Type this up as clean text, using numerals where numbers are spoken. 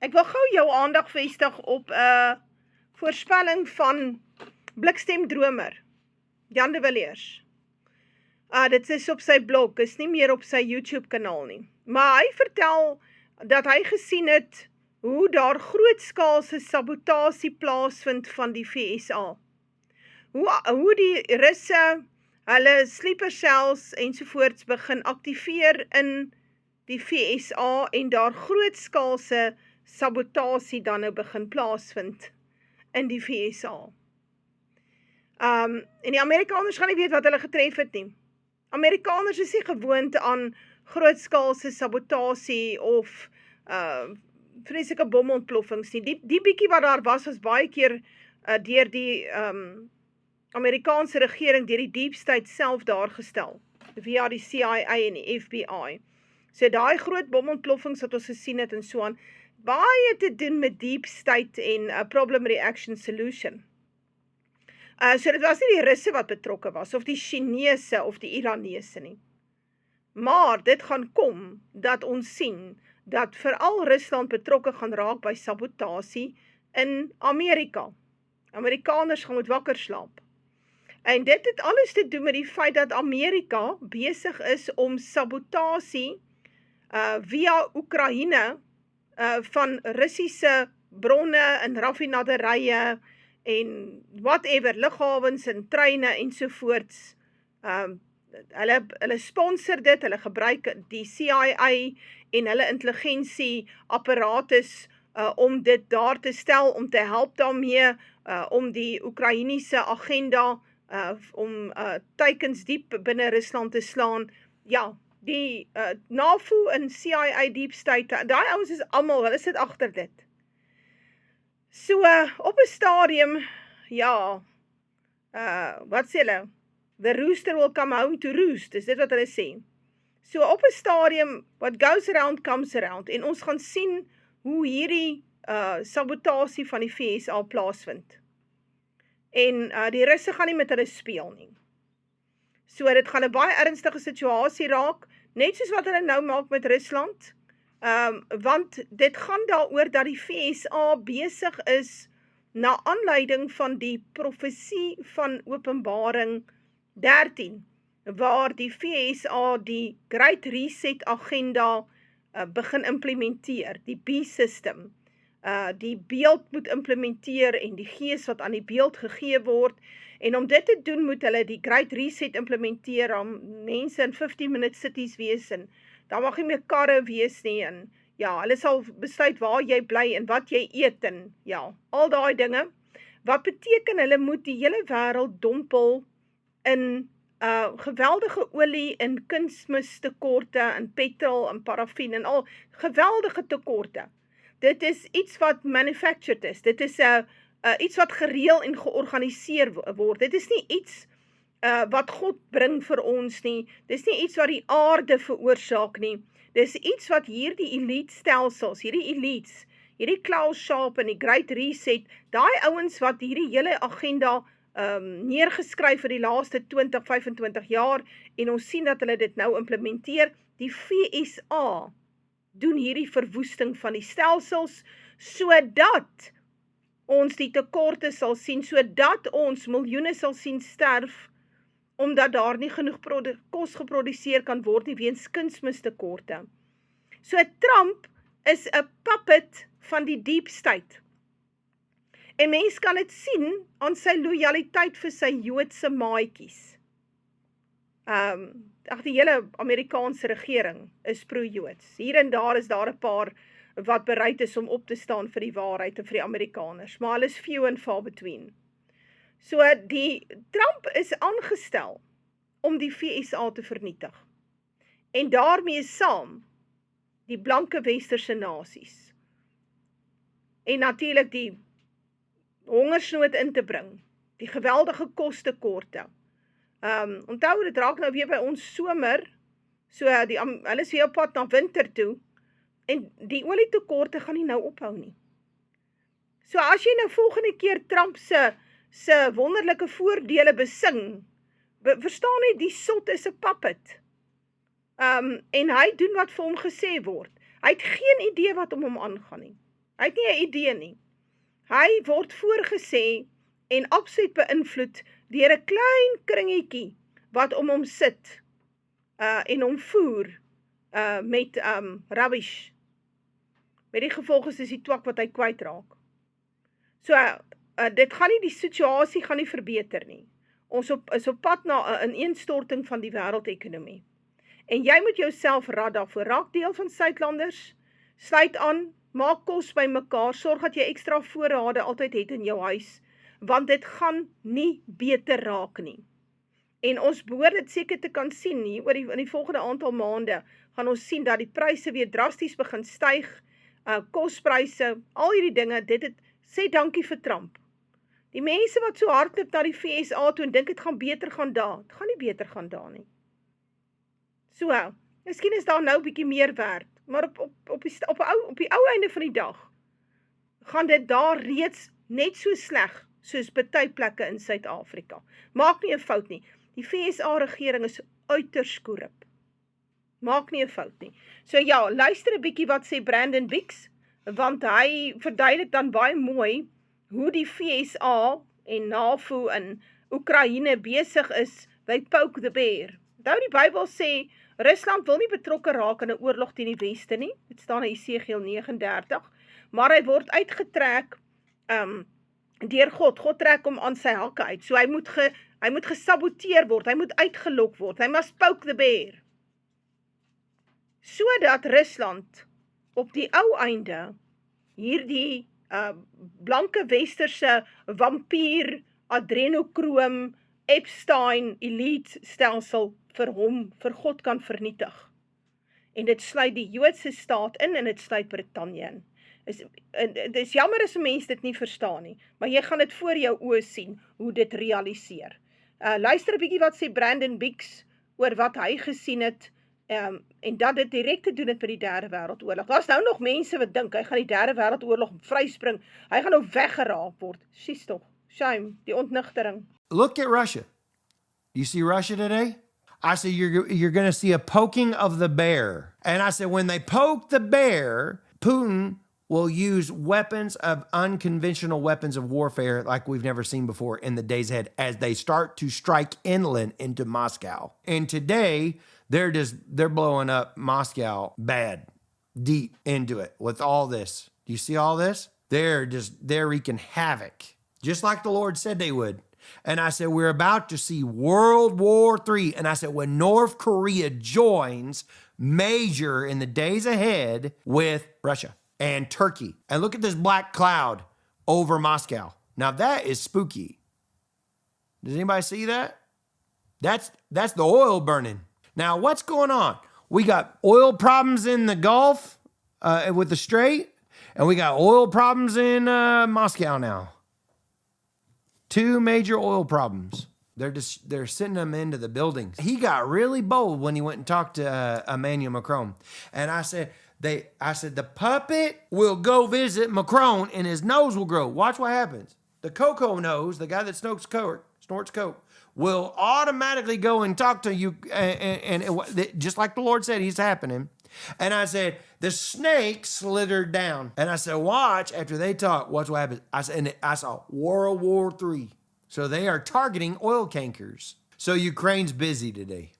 Ek wil gou jou aandag vestig op 'n voorspelling van Blikstemdromer, Jan de Villiers. Dit is op sy blog, is nie meer op sy YouTube kanaal nie. Maar hy vertel dat hy gesien het hoe daar grootskaalse sabotasie plaasvind van die VSA. Hoe die Russe hulle sleeper cells ensovoorts begin aktiveer in die VSA en daar grootskaalse sabotasie dan nou begin plaasvind in die VSA. En die Amerikaners gaan nie weet wat hulle getref het nie. Amerikaners is nie gewoond aan grootskaalse sabotasie of vreeslike bomontploffings nie. Die bietjie wat daar was baie keer deur die Amerikaanse regering, deur die Deep State self daar gestel, via die CIA en die FBI. So daai groot bomontploffings wat ons gesien het en so aan, baie te doen met Deep State en Problem Reaction Solution. So dit was nie die Russe wat betrokke was, of die Chinese of die Iranese nie. Maar dit gaan kom, dat ons sien, dat veral Rusland betrokke gaan raak by sabotasie in Amerika. Amerikaners gaan moet wakker slaap. En dit het alles te doen met die feit dat Amerika besig is om sabotasie via Oekraïne van Russiese bronne en raffinaderye en whatever, lughawens en treine ensovoorts. Hulle sponsor dit, hulle gebruik die CIA en hulle intelligensie apparatus om dit daar te stel, om te help daarmee, om die Oekraïniese agenda, om teikens diep binne Rusland te slaan. Ja, die NAVO en CIA Deep State, daai ouens is almal, hulle sit agter dit. So, op 'n stadium, ja, wat sê hulle? The rooster will come home to roost, is dit wat hulle sê. So, op 'n stadium, what goes around comes around, en ons gaan sien hoe hierdie sabotasie van die VSA plaasvind. En die Russe gaan nie met hulle speel nie. So, dit gaan 'n baie ernstige situasie raak, net soos wat hulle nou maak met Rusland, want dit gaan daaroor dat die VSA besig is na aanleiding van die profesie van Openbaring 13, waar die VSA die Great Reset agenda begin implementeer, die B-system, die beeld moet implementeer en die gees wat aan die beeld gegee word, en om dit te doen moet hulle die Great Reset implementeer, om mense in 15-minute cities wees, en daar mag nie meer karre wees nie, en ja, hulle sal besluit waar jy bly en wat jy eet, en ja, al daai dinge, wat beteken hulle moet die hele wêreld dompel in geweldige olie en kunsmistekorte en petrol en parafin en al geweldige tekorte. Dit is iets wat manufactured is. Dit is iets wat gereël en georganiseer word. Dit is nie iets wat God bring vir ons nie. Dit is nie iets wat die aarde veroorsaak nie. Dit is iets wat hierdie elite stelsels, hierdie elites, hierdie Klaus Schwab en die Great Reset, daai ouens wat hierdie hele agenda neergeskryf vir die laaste 20-25 jaar, en ons sien dat hulle dit nou implementeer. Die VSA doen hierdie verwoesting van die stelsels, sodat ons die tekorte sal sien, sodat ons miljoene sal sien sterf, omdat daar nie genoeg kos geproduseer kan word nie, weens kunsmistekorte. So Trump is 'n puppet van die Deep State. En mens kan dit sien aan sy lojaliteit vir sy Joodse maatjies. Die hele Amerikaanse regering is pro-Joods. Hier en daar is daar 'n paar wat bereid is om op te staan vir die waarheid en vir die Amerikaners, maar hulle is few and far between. So die Trump is aangestel om die VSA te vernietig. En daarmee saam die blanke westerse nasies. En natuurlik die hongersnood in te bring, die geweldige kostekorte. Onthou, dit raak nou weer by ons somer, so hulle is weer op pad na winter toe, en die olietekorte gaan nie nou ophou nie. So as jy nou volgende keer Trump se wonderlike voordele besing, verstaan nie, die sot is 'n puppet. En hy doen wat vir hom gesê word. Hy het geen idee wat om hom aangaan nie. Hy het nie 'n idee nie. Hy word voorgesê en absoluut beïnvloed deur 'n klein kringetjie wat om hom sit en hom voer met rubbish. Met die gevolg is die twak wat hy kwytraak. So dit gaan nie, die situasie gaan nie verbeter nie. Ons is op pad na 'n ineenstorting van die wêreldekonomie. En jy moet jouself rad daarvoor. Raak deel van Suidlanders, sluit aan, maak kos bymekaar, sorg dat jy ekstra voorrade altyd het in jou huis, want dit gaan nie beter raak nie. En ons behoort dit seker te kan sien nie, in die volgende aantal maande gaan ons sien dat die pryse weer drasties begin styg, kospryse, al hierdie dinge, sê dankie vir Trump. Die mense wat so hardloop na die FSA toe en dink dit gaan beter gaan daar, dit gaan nie beter gaan daar nie. So, miskien is daar nou 'n bietjie meer werd, maar op die ou einde van die dag, gaan dit daar reeds net so sleg, soos baie plekke in Suid-Afrika. Maak nie 'n fout nie, die FSA regering is uiters korrup. Maak nie 'n fout nie. So ja, luister 'n bietjie wat sê Brandon Bix, want hy verduidelik dan baie mooi, hoe die FSA en NAVO in Oekraïne besig is, by poke the bear. Nou die Bybel sê, Rusland wil nie betrokke raak in 'n oorlog teen die Weste nie, dit staan in Esegiel 39, maar hy word uitgetrek deur God. God trek hom aan sy hakke uit, so hy moet gesaboteer word, hy moet uitgelok word, hy must poke the bear. Sodat Rusland op die ou einde hierdie blanke westerse vampier, adrenokroom, Epstein, elite stelsel vir God kan vernietig. En dit sluit die Joodse staat in en dit sluit Brittanje in. Dit is jammer as 'n mens dit nie verstaan nie, maar jy gaan dit voor jou oë sien, hoe dit realiseer. Luister 'n bietjie wat sê Brandon Bix oor wat hy gesien het, en dat dit direk te doen het met die derde wêreldoorlog. Daar's nou nog mense wat dink, hy gaan die derde wêreldoorlog vryspring, hy gaan nou weggeraap word. Sies tog, shame, die ontnigtering. Look at Russia. You see Russia today? I said, you're going to see a poking of the bear. And I said, when they poke the bear, Putin will use unconventional weapons of warfare like we've never seen before in the days ahead as they start to strike inland into Moscow. And today, they're blowing up Moscow bad, deep into it with all this. Do you see all this? They're wreaking havoc, just like the Lord said they would. And I said, we're about to see World War III. And I said, when North Korea joins major in the days ahead with Russia and Turkey. And look at this black cloud over Moscow. Now that is spooky. Does anybody see that? That's the oil burning. Now what's going on? We got oil problems in the Gulf with the Strait, and we got oil problems in Moscow now. Two major oil problems. They're sending them into the buildings. He got really bold when he went and talked to Emmanuel Macron. And I said, the puppet will go visit Macron and his nose will grow. Watch what happens. The Coco nose, the guy that snorts coke, will automatically go and talk to you. And just like the Lord said, he's happening. And I said, the snake slithered down. And I said, watch, after they talk, watch what happens. I saw World War III. So they are targeting oil tankers. So Ukraine's busy today.